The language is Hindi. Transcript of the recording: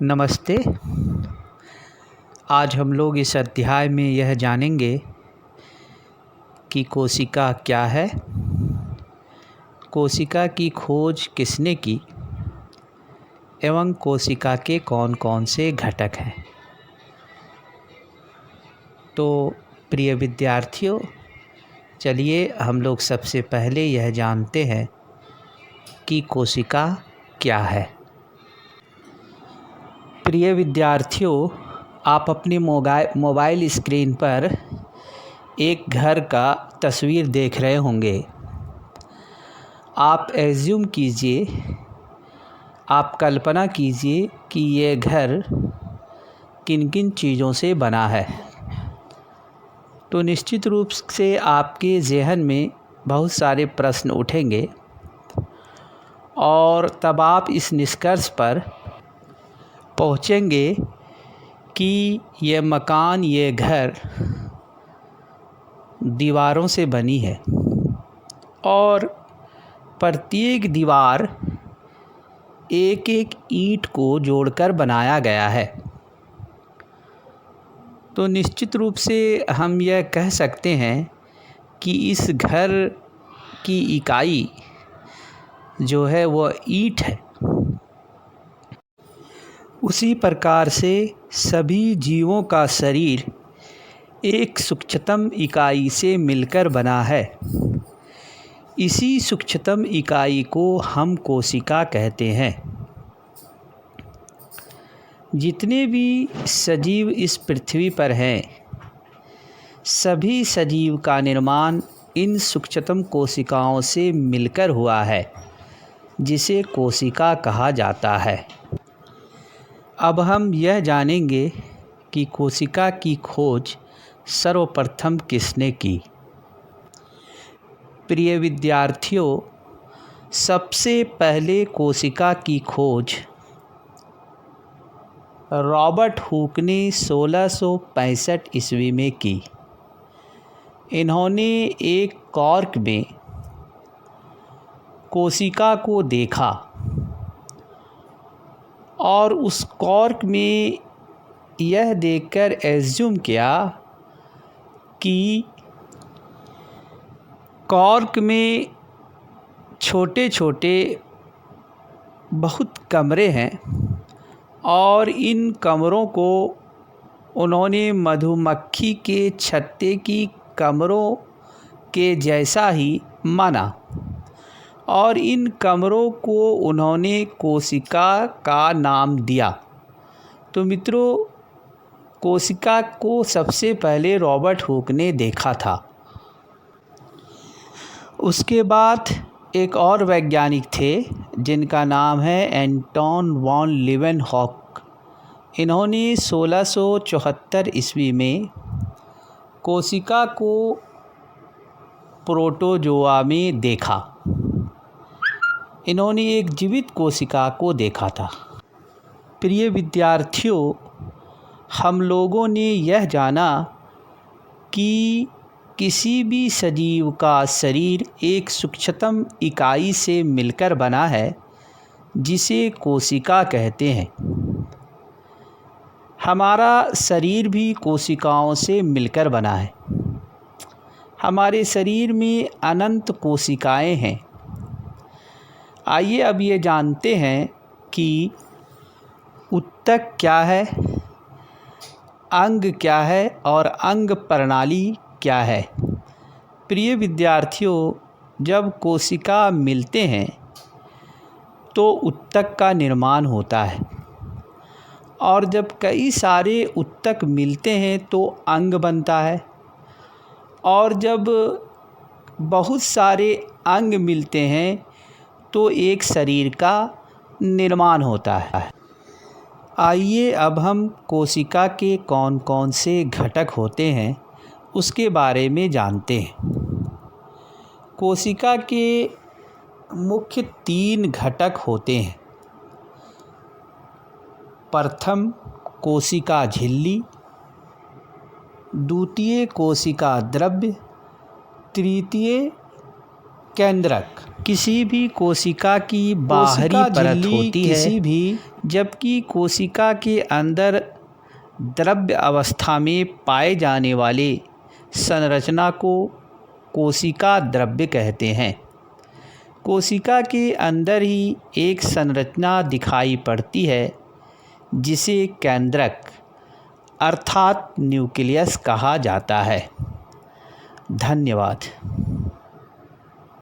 नमस्ते। आज हम लोग इस अध्याय में यह जानेंगे कि कोशिका क्या है, कोशिका की खोज किसने की एवं कोशिका के कौन कौन से घटक हैं। तो प्रिय विद्यार्थियों, चलिए हम लोग सबसे पहले यह जानते हैं कि कोशिका क्या है। प्रिय विद्यार्थियों, आप अपने मोबाइल स्क्रीन पर एक घर का तस्वीर देख रहे होंगे। आप एज्यूम कीजिए, आप कल्पना कीजिए कि ये घर किन किन चीज़ों से बना है। तो निश्चित रूप से आपके ज़हन में बहुत सारे प्रश्न उठेंगे और तब आप इस निष्कर्ष पर पहुँचेंगे कि ये मकान, ये घर दीवारों से बनी है और प्रत्येक दीवार एक एक ईंट को जोड़कर बनाया गया है। तो निश्चित रूप से हम यह कह सकते हैं कि इस घर की इकाई जो है वह ईंट है। उसी प्रकार से सभी जीवों का शरीर एक सूक्ष्मतम इकाई से मिलकर बना है। इसी सूक्ष्मतम इकाई को हम कोशिका कहते हैं। जितने भी सजीव इस पृथ्वी पर हैं, सभी सजीव का निर्माण इन सूक्ष्मतम कोशिकाओं से मिलकर हुआ है, जिसे कोशिका कहा जाता है। अब हम यह जानेंगे कि कोशिका की खोज सर्वप्रथम किसने की। प्रिय विद्यार्थियों, सबसे पहले कोशिका की खोज रॉबर्ट हुक ने 1665 ईस्वी में की। इन्होंने एक कॉर्क में कोशिका को देखा और उस कॉर्क में यह देखकर एज्यूम किया कि कॉर्क में छोटे छोटे बहुत कमरे हैं और इन कमरों को उन्होंने मधुमक्खी के छत्ते की कमरों के जैसा ही माना और इन कमरों को उन्होंने कोशिका का नाम दिया। तो मित्रों, कोशिका को सबसे पहले रॉबर्ट हुक ने देखा था। उसके बाद एक और वैज्ञानिक थे जिनका नाम है एंटोन वॉन लीवेनहॉक। इन्होंने 1674 ईस्वी में कोशिका को प्रोटोजोआ में देखा। इन्होंने एक जीवित कोशिका को देखा था। प्रिय विद्यार्थियों, हम लोगों ने यह जाना कि किसी भी सजीव का शरीर एक सूक्ष्मतम इकाई से मिलकर बना है, जिसे कोशिका कहते हैं। हमारा शरीर भी कोशिकाओं से मिलकर बना है। हमारे शरीर में अनंत कोशिकाएं हैं। आइए अब ये जानते हैं कि ऊतक क्या है, अंग क्या है और अंग प्रणाली क्या है। प्रिय विद्यार्थियों, जब कोशिका मिलते हैं तो ऊतक का निर्माण होता है और जब कई सारे ऊतक मिलते हैं तो अंग बनता है और जब बहुत सारे अंग मिलते हैं तो एक शरीर का निर्माण होता है। आइए अब हम कोशिका के कौन कौन से घटक होते हैं उसके बारे में जानते हैं। कोशिका के मुख्य 3 घटक होते हैं। प्रथम कोशिका झिल्ली, द्वितीय कोशिका द्रव्य, तृतीय केंद्रक। किसी भी कोशिका की बाहरी परत होती है, जबकि कोशिका के अंदर द्रव्य अवस्था में पाए जाने वाले संरचना को कोशिका द्रव्य कहते हैं। कोशिका के अंदर ही एक संरचना दिखाई पड़ती है जिसे केंद्रक अर्थात न्यूक्लियस कहा जाता है। धन्यवाद।